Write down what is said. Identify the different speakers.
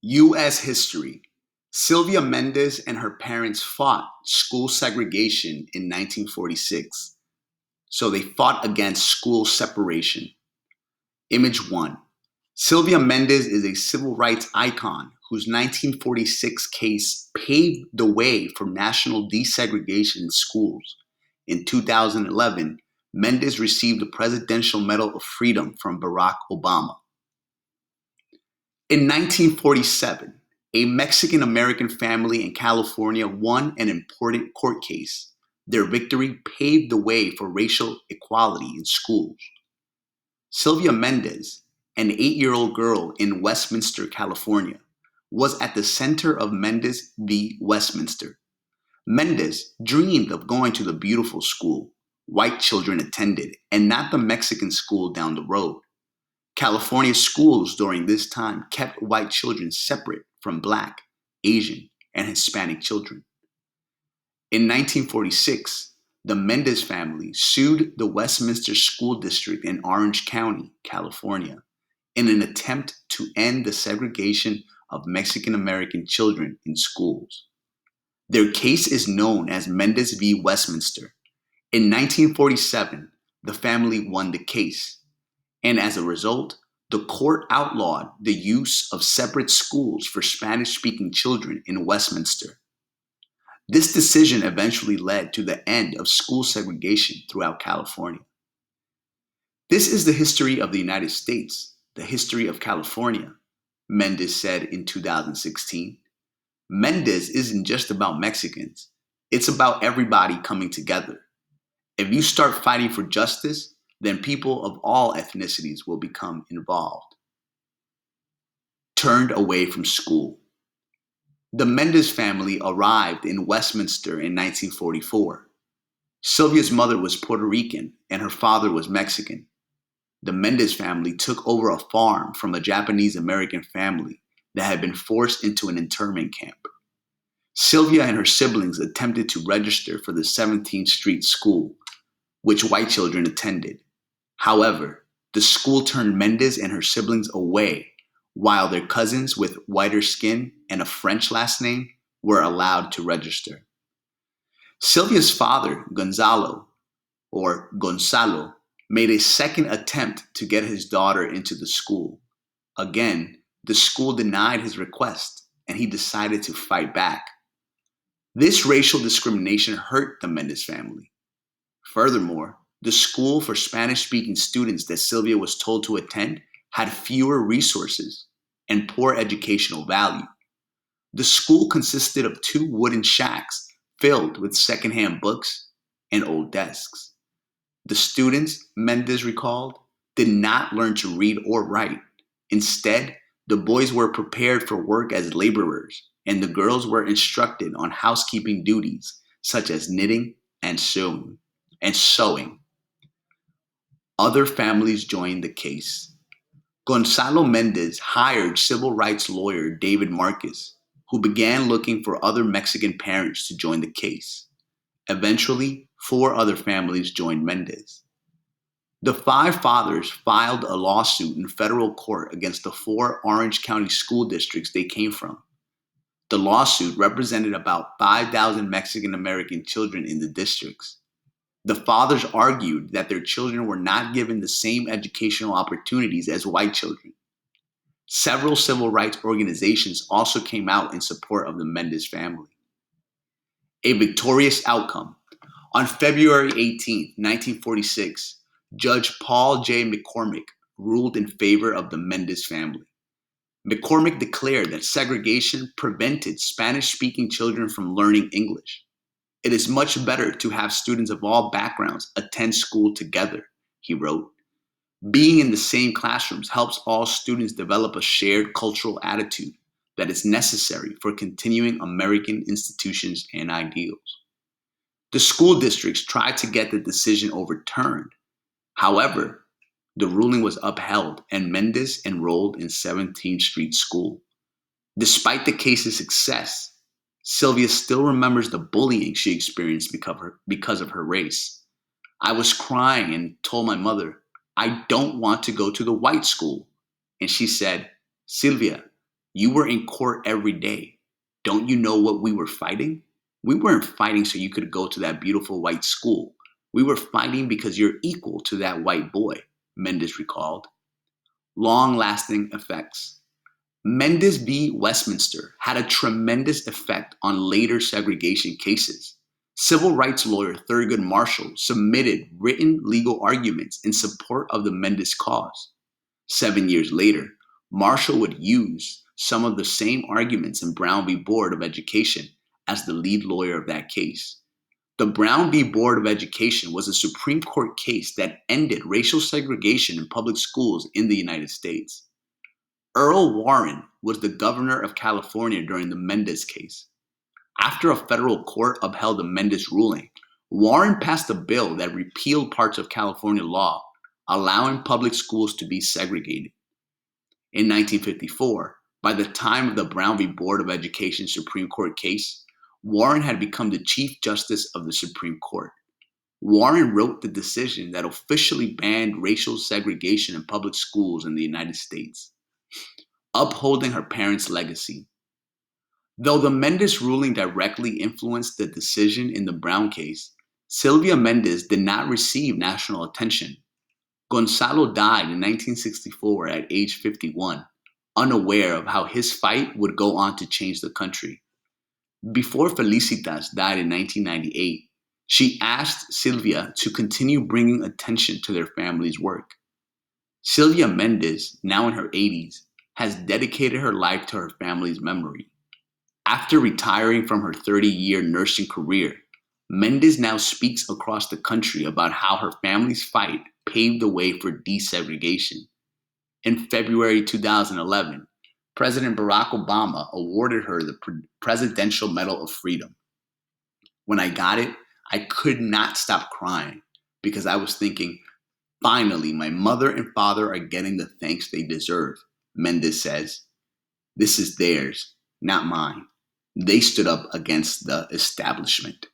Speaker 1: U.S. history. Sylvia Mendez and her parents fought school segregation in 1946. So they fought against school separation. Image 1. Sylvia Mendez is a civil rights icon whose 1946 case paved the way for national desegregation in schools. In 2011, Mendez received the Presidential Medal of Freedom from Barack Obama. In 1947, a Mexican American family in California won an important court case. Their victory paved the way for racial equality in schools. Sylvia Mendez, an 8-year-old girl in Westminster, California, was at the center of Mendez v. Westminster. Mendez dreamed of going to the beautiful school white children attended and not the Mexican school down the road. California schools during this time kept white children separate from Black, Asian, and Hispanic children. In 1946, the Mendez family sued the Westminster School District in Orange County, California, in an attempt to end the segregation of Mexican American children in schools. Their case is known as Mendez v. Westminster. In 1947, the family won the case, and as a result, the court outlawed the use of separate schools for Spanish-speaking children in Westminster. This decision eventually led to the end of school segregation throughout California. This is the history of the United States, the history of California, Mendez said in 2016. Mendez isn't just about Mexicans, it's about everybody coming together. If you start fighting for justice, then people of all ethnicities will become involved. Turned away from school. The Mendez family arrived in Westminster in 1944. Sylvia's mother was Puerto Rican and her father was Mexican. The Mendez family took over a farm from a Japanese American family that had been forced into an internment camp. Sylvia and her siblings attempted to register for the 17th Street School, which white children attended. However, the school turned Mendez and her siblings away, while their cousins with whiter skin and a French last name were allowed to register. Sylvia's father, Gonzalo, made a second attempt to get his daughter into the school. Again, the school denied his request, and he decided to fight back. This racial discrimination hurt the Mendez family. Furthermore, the school for Spanish-speaking students that Sylvia was told to attend had fewer resources and poor educational value. The school consisted of 2 wooden shacks filled with secondhand books and old desks. The students, Mendez recalled, did not learn to read or write. Instead, the boys were prepared for work as laborers, and the girls were instructed on housekeeping duties such as knitting and sewing. Other families joined the case. Gonzalo Mendez hired civil rights lawyer David Marcus, who began looking for other Mexican parents to join the case. Eventually, 4 other families joined Mendez. The 5 fathers filed a lawsuit in federal court against the 4 Orange County school districts they came from. The lawsuit represented about 5,000 Mexican American children in the districts. The fathers argued that their children were not given the same educational opportunities as white children. Several civil rights organizations also came out in support of the Mendez family. A victorious outcome. On February 18, 1946, Judge Paul J. McCormick ruled in favor of the Mendez family. McCormick declared that segregation prevented Spanish-speaking children from learning English. It is much better to have students of all backgrounds attend school together, he wrote. Being in the same classrooms helps all students develop a shared cultural attitude that is necessary for continuing American institutions and ideals. The school districts tried to get the decision overturned. However, the ruling was upheld and Mendez enrolled in 17th Street School. Despite the case's success, Sylvia still remembers the bullying she experienced because of her race. I was crying and told my mother, I don't want to go to the white school. And she said, Sylvia, You were in court every day. Don't you know what we were fighting? We weren't fighting so you could go to that beautiful white school. We were fighting because you're equal to that white boy, Mendez recalled. Long-lasting effects. Mendez v. Westminster had a tremendous effect on later segregation cases. Civil rights lawyer Thurgood Marshall submitted written legal arguments in support of the Mendez cause. 7 years later, Marshall would use some of the same arguments in Brown v. Board of Education as the lead lawyer of that case. The Brown v. Board of Education was a Supreme Court case that ended racial segregation in public schools in the United States. Earl Warren was the governor of California during the Mendez case. After a federal court upheld the Mendez ruling, Warren passed a bill that repealed parts of California law, allowing public schools to be segregated. In 1954, by the time of the Brown v. Board of Education Supreme Court case, Warren had become the Chief Justice of the Supreme Court. Warren wrote the decision that officially banned racial segregation in public schools in the United States, upholding her parents' legacy. Though the Mendez ruling directly influenced the decision in the Brown case, Sylvia Mendez did not receive national attention. Gonzalo died in 1964 at age 51, unaware of how his fight would go on to change the country. Before Felicitas died in 1998, she asked Sylvia to continue bringing attention to their family's work. Sylvia Mendez, now in her 80s, has dedicated her life to her family's memory. After retiring from her 30-year nursing career, Mendez now speaks across the country about how her family's fight paved the way for desegregation. In February 2011, President Barack Obama awarded her the Presidential Medal of Freedom. When I got it, I could not stop crying because I was thinking, finally, my mother and father are getting the thanks they deserve, Mendez says. This is theirs, not mine. They stood up against the establishment.